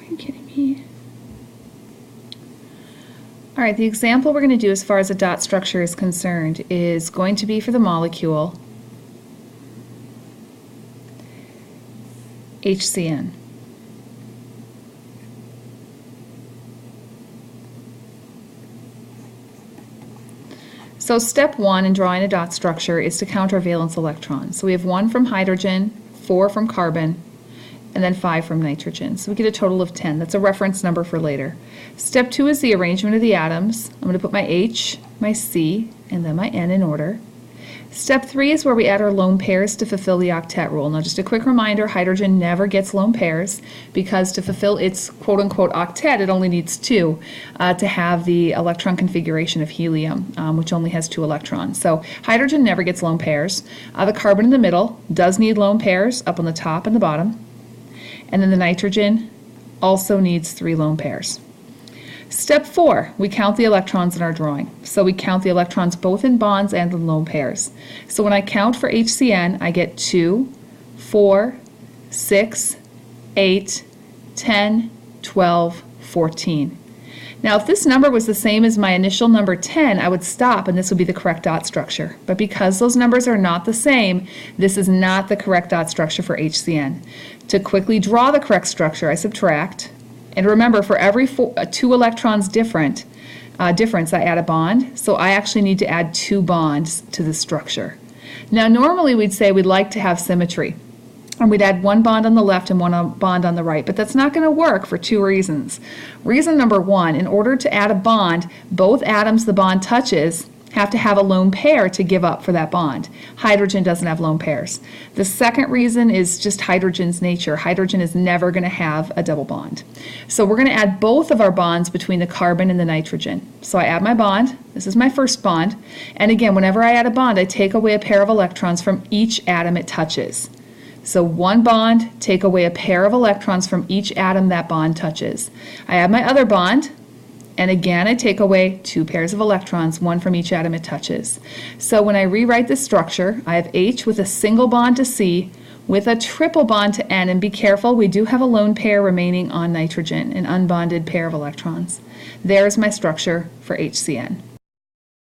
Are you kidding me? All right, the example we're going to do as far as a dot structure is concerned is going to be for the molecule HCN. So step 1 in drawing a dot structure is to count our valence electrons. So we have 1 from hydrogen, 4 from carbon, and then 5 from nitrogen. So we get a total of 10. That's a reference number for later. Step 2 is the arrangement of the atoms. I'm going to put my H, my C, and then my N in order. Step 3 is where we add our lone pairs to fulfill the octet rule. Now just a quick reminder, hydrogen never gets lone pairs because to fulfill its quote-unquote octet it only needs 2 to have the electron configuration of helium, which only has 2 electrons. So hydrogen never gets lone pairs. The carbon in the middle does need lone pairs up on the top and the bottom. And then the nitrogen also needs 3 lone pairs. Step 4, we count the electrons in our drawing. So we count the electrons both in bonds and in lone pairs. So when I count for HCN, I get 2, 4, 6, 8, 10, 12, 14. Now if this number was the same as my initial number 10, I would stop and this would be the correct dot structure. But because those numbers are not the same, this is not the correct dot structure for HCN. To quickly draw the correct structure, I subtract. And remember, for every 2 electrons difference, I add a bond. So I actually need to add 2 bonds to the structure. Now normally we'd say we'd like to have symmetry. And we'd add 1 bond on the left and 1 bond on the right. But that's not going to work for 2 reasons. Reason number 1, in order to add a bond, both atoms the bond touches have to have a lone pair to give up for that bond. Hydrogen doesn't have lone pairs. The second reason is just hydrogen's nature. Hydrogen is never going to have a double bond. So we're going to add both of our bonds between the carbon and the nitrogen. So I add my bond. This is my first bond. And again, whenever I add a bond, I take away a pair of electrons from each atom it touches. So 1 bond, take away a pair of electrons from each atom that bond touches. I add my other bond. And again, I take away 2 pairs of electrons, 1 from each atom it touches. So when I rewrite this structure, I have H with a single bond to C with a triple bond to N. And be careful, we do have a lone pair remaining on nitrogen, an unbonded pair of electrons. There's my structure for HCN.